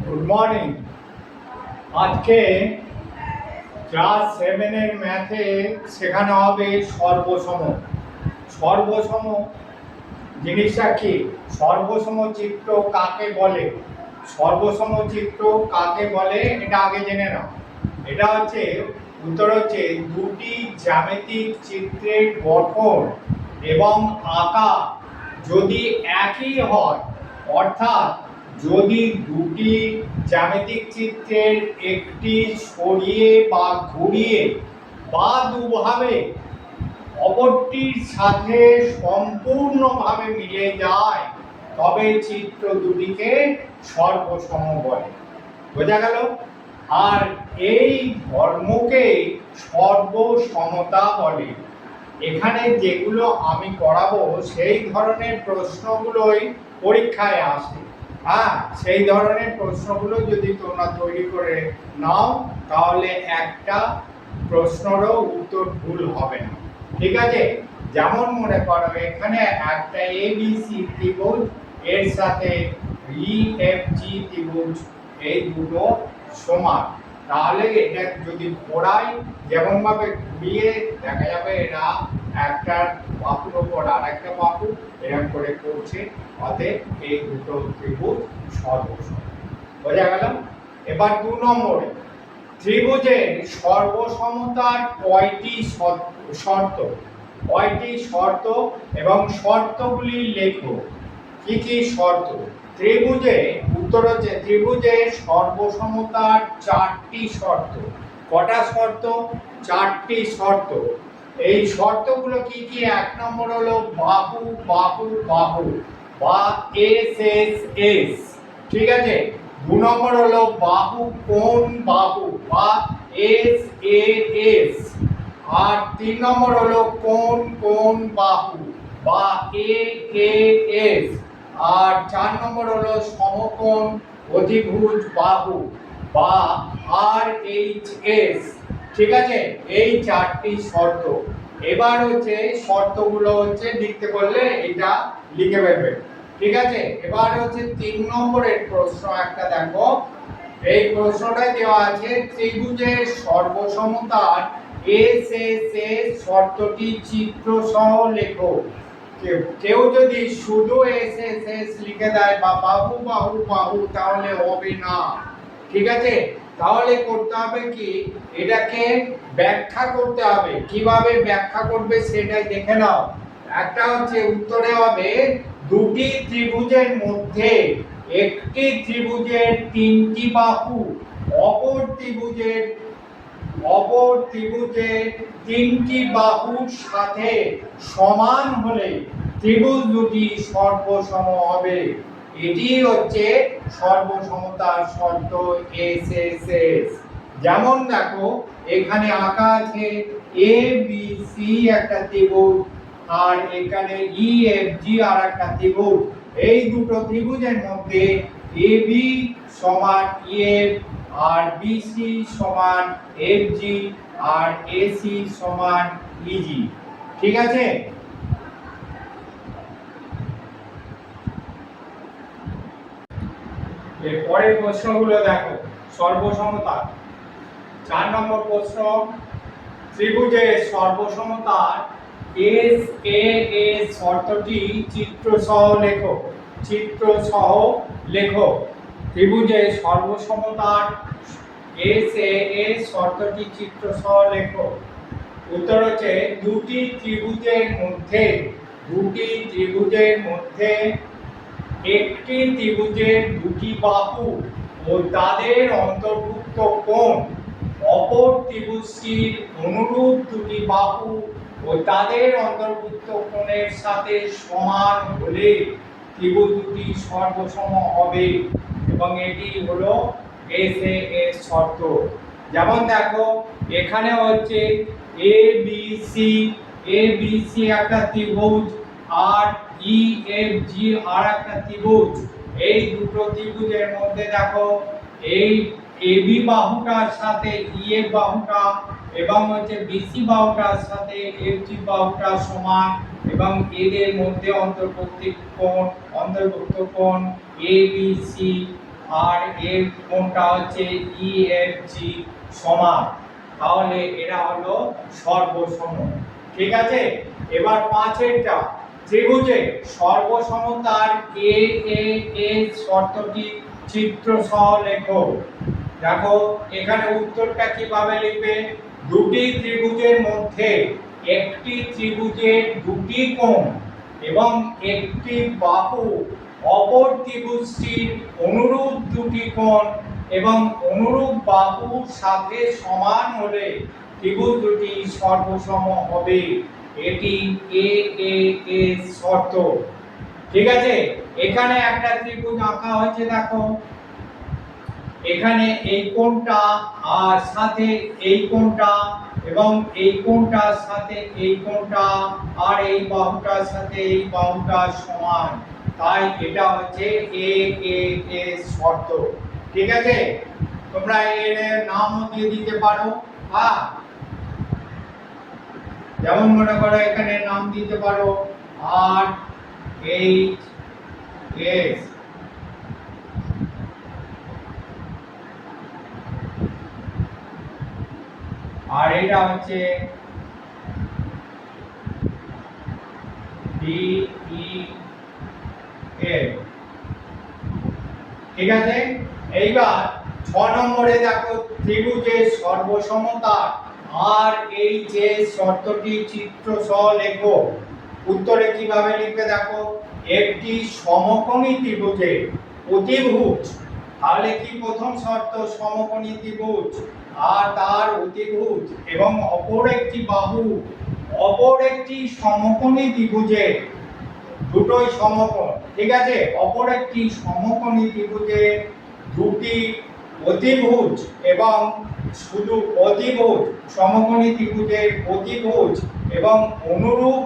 Good morning. আজকে class 7-এর ম্যাথে শেখানো হবে সর্বসম। সর্বসম জিনিসটা কি? সর্বসম চিত্র কাকে বলে? সর্বসম চিত্র কাকে বলে এটা আগে জেনে নাও। এটা হচ্ছে উত্তর হচ্ছে দুটি জ্যামিতিক চিত্রের গঠন এবং আকার যদি একই হয়, অর্থাৎ যদি দুটি জ্যামিতিক চিত্রের একটি সরিয়ে বা ঘুরিয়ে বা দুভাবে অপরটির সাথে সম্পূর্ণভাবে মিলে যায়, তবে চিত্র দুটিকে সর্বসম বলে। বোঝা গেল? আর এই ধর্মকে সর্বসমতা বলে। এখানে যেগুলো আমি করাবো সেই ধরনের প্রশ্নগুলোই পরীক্ষায় আসে। হ্যাঁ, সেই ধরনের প্রশ্নগুলো যদি তোমরা তৈরি করে নাও তাহলে একটা প্রশ্নেরও উত্তর ভুল হবে না। ঠিক আছে? যেমন মনে করো এখানে একটা এবিসি ত্রিভুজ, এর সাথে ইএফজি ত্রিভুজ, এই দুটো সমান। তাহলে এটা যদি ঘোরাই, যেমন ভাবে ঘুরিয়ে দেখা যাবে এরা একটা বাহুর ওপর আর একটা বাহু এরকম করে করছে, অতএব এই দুটো ত্রিভুজ সর্বসম। বোঝা গেল? এবার 2 নম্বরে, ত্রিভুজের সর্বসমতার কয়টি শর্ত? কয়টি শর্ত এবং শর্তগুলি লেখো। কি কি শর্ত? ত্রিভুজে উত্তর হচ্ছে ত্রিভুজের সর্বসমতার 4টি শর্ত। কটা শর্ত? 4টি শর্ত। এই শর্তগুলো কি কি? 1 নম্বর হলো বাহু বাহু বাহু বা এস এস এস। ঠিক আছে? 2 নম্বর হলো বাহু কোণ বাহু বা এস এ এস। আর 3 নম্বর হলো কোণ কোণ বাহু বা এ এ এস। আর 4 নম্বর হলো সমকোণ অধিভুজ বাহু বা আর এইচ এস। ঠিক আছে? এই 4টি শর্ত। এবার হচ্ছে শর্তগুলো হচ্ছে লিখতে বললে এটা লিখে ফেলবে। ঠিক আছে? এবার হচ্ছে 3 নম্বরের প্রশ্ন একটা দেখো। এই প্রশ্নটাই দেওয়া আছে ত্রিভুজের সর্বসমতার এস এস এস শর্তটি চিত্র সহ লেখো। কেউ যদি শুধু এস এস এস লিখে দেয় বা বাহু বাহু বাহু তাহলে হবে না। ঠিক আছে? তাহলে করতে হবে কি, এটাকে ব্যাখ্যা করতে হবে। কিভাবে ব্যাখ্যা করবে সেটাই দেখে নাও। একটা হচ্ছে উত্তরে হবে দুটি ত্রিভুজের মধ্যে একটি ত্রিভুজের 3টি বাহু অপর ত্রিভুজের 3টি বাহুর সাথে সমান হলে ত্রিভুজ দুটি সর্বসম হবে। এটি হচ্ছে সর্বসমতার শর্ত এস এস এস। যেমন দেখো এখানে আঁকা আছে এ বি সি একটা ত্রিভুজ আর এখানে ই এফ জি আর একটা ত্রিভুজ। এই দুটো ত্রিভুজের মধ্যে এ বি সমান ইএফ আর বিসি সমান এফজি আর এসি সমান ইজি। ঠিক আছে? এর পরের প্রশ্নগুলো দেখো। সর্বসমতা 4 নম্বর প্রশ্ন, ত্রিভুজের সর্বসমতার এস এ এস শর্তটি চিত্র সহ লেখো। চিত্র সহ লেখো। ত্রিভুজের সর্বসমতার এস এ এস শর্তটি চিত্র সহ লেখো। উত্তর হচ্ছে দুটি ত্রিভুজের মধ্যে একটি ত্রিভুজের দুটি বাহু ও তাদের অন্তর্ভুক্ত কোণ অপর ত্রিভুজটির অনুরূপ দুটি বাহু ও তাদের অন্তর্ভুক্ত কোণের সাথে সমান হলে ত্রিভুজ দুটি সর্বসম হবে এবং এটি হলো এস এ এস শর্ত। যেমন দেখো এখানে হচ্ছে এ বি সি একটা ত্রিভুজ আর ই এফ জি আর একটা ত্রিভুজ। এই দুটো ত্রিভুজের মধ্যে দেখো এই এবি বাহুটার সাথে ইএফ বাহুটা এবং হচ্ছে বিসি বাহুটার সাথে এফজি বাহুটা সমান এবং এদের মধ্যে অন্তর্ভুক্ত কোণ এবিসি আর এর কোণটা হচ্ছে ইএফজি সমান, তাহলে এরা হলো সর্বসম। ঠিক আছে, এবার 5এরটা, ত্রিভুজে সর্বসমতার এ এ এ শর্তটি চিত্র সহ লেখো। দেখো এখানে উত্তরটা কিভাবে লিখবে, দুটি ত্রিভুজের মধ্যে একটি ত্রিভুজের দুটি কোণ এবং একটি বাহু অপর ত্রিভুজটির অনুরূপ দুটি কোণ এবং অনুরূপ বাহুর সাথে সমান হলে ত্রিভুজ দুটি সর্বসম হবে। এটি এ এ এ শর্ত। ঠিক আছে, এখানে একটা ত্রিভুজ আঁকা হয়েছে, দেখো এখানে এই কোণটা আর সাথে এই কোণটা এবং এই কোণটার সাথে এই কোণটা আর এই বাহুটার সাথে এই বাহুটা সমান, তাই এটা হচ্ছে এ এ এ শর্ত। ঠিক আছে, তোমরা এর নামও দিয়ে দিতে পারো। হ্যাঁ, যেমন মনে করো এখানে নাম দিতে পারো আর এইচ এস। আর এটা হচ্ছে ডি ই এফ। ঠিক আছে, এইবার 6 নম্বরে দেখো ত্রিভুজের সর্বসমতা আর এই যে শর্তটি চিত্র সহ লেখো। উত্তরে কিভাবে লিখবে দেখো, একটি সমকোণী ত্রিভুজের অতিভুজ, তাহলে কি প্রথম শর্ত সমকোণী ত্রিভুজ আর তার অতিভুজ এবং অপর একটি বাহু অপর একটি সমকোণী ত্রিভুজের দুটোই সমকোণ। ঠিক আছে, অপর একটি সমকোণী ত্রিভুজের দুটি অতিভুজ এবং শুধু অতিভুজ, সমকোণী ত্রিভুজের অতিভুজ এবং অনুরূপ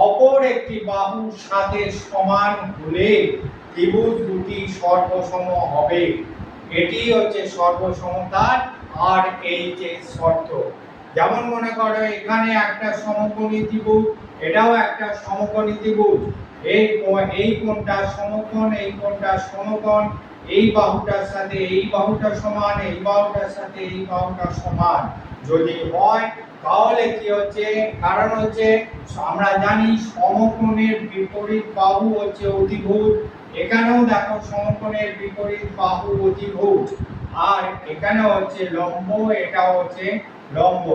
অপর একটি বাহুর সাথে সমান হলে ত্রিভুজ দুটি সর্বসম হবে। এটি হচ্ছে সর্বসমতার আর এই যে শর্ত। যেমন মনে করো এখানে একটা সমকোণী ত্রিভুজ, এটাও একটা সমকোণী ত্রিভুজ, এই কোণটা সমকোণ, এই কোণটা সমকোণ, এই বাহুটার সাথে এই বাহুটা সমান, এই বাহুটার সাথে এই বাহুটা সমান যদি হয় তাহলে কি হচ্ছে, কারণ হচ্ছে আমরা জানি সমকোণের বিপরীত বাহু হচ্ছে অতিভুজ। এখানেও দেখো সমকোণের বিপরীত বাহু অতিভুজ, আর এখানে হচ্ছে লম্ব, এটা হচ্ছে লম্ব।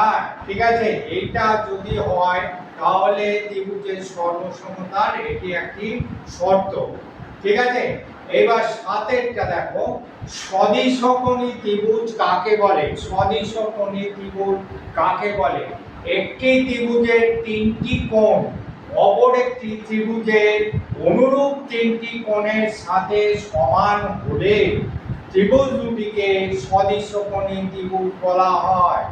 আর ঠিক আছে, এইটা যদি হয় তাহলে ত্রিভুজের সর্বসমতার এটি একটি শর্ত। ঠিক আছে, এবার 7এরটা দেখো, সদিশকোণী ত্রিভুজ কাকে বলে? সদিশকোণী ত্রিভুজ কাকে বলে? একটি ত্রিভুজের তিনটি কোণ অপর একটি ত্রিভুজের অনুরূপ তিনটি কোণের সাথে সমান হলে ত্রিভুজ দুটিকে সদিশকোণী ত্রিভুজ বলা হয়।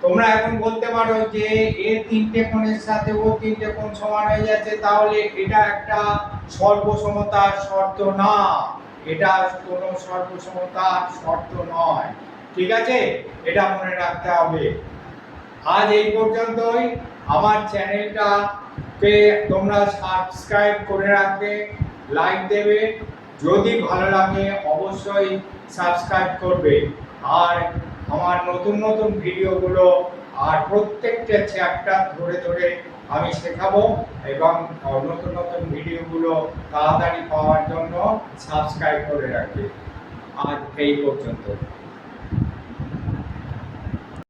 তোমরা এখন বলতে পারো যে এর তিনটে কোণের সাথে ও তিনটে কোণ সমান হয়ে যাচ্ছে, তাহলে এটা একটা সর্বসমতার শর্ত না, এটা কোনো সর্বসমতার শর্ত নয়। ঠিক আছে, এটা মনে রাখতে হবে। আজ এই পর্যন্তই। আমার চ্যানেলটাকে তোমরা সাবস্ক্রাইব করে রাখবে, লাইক দেবে, যদি ভালো লাগে অবশ্যই সাবস্ক্রাইব করবে। আর আমার নতুন নতুন ভিডিওগুলো আর প্রত্যেকটা চ্যাপ্টার ধরে ধরে আমি শেখাবো, এবং নতুন নতুন ভিডিওগুলো তাড়াতাড়ি পাওয়ার জন্য সাবস্ক্রাইব করে রাখবে। আজ এই পর্যন্ত।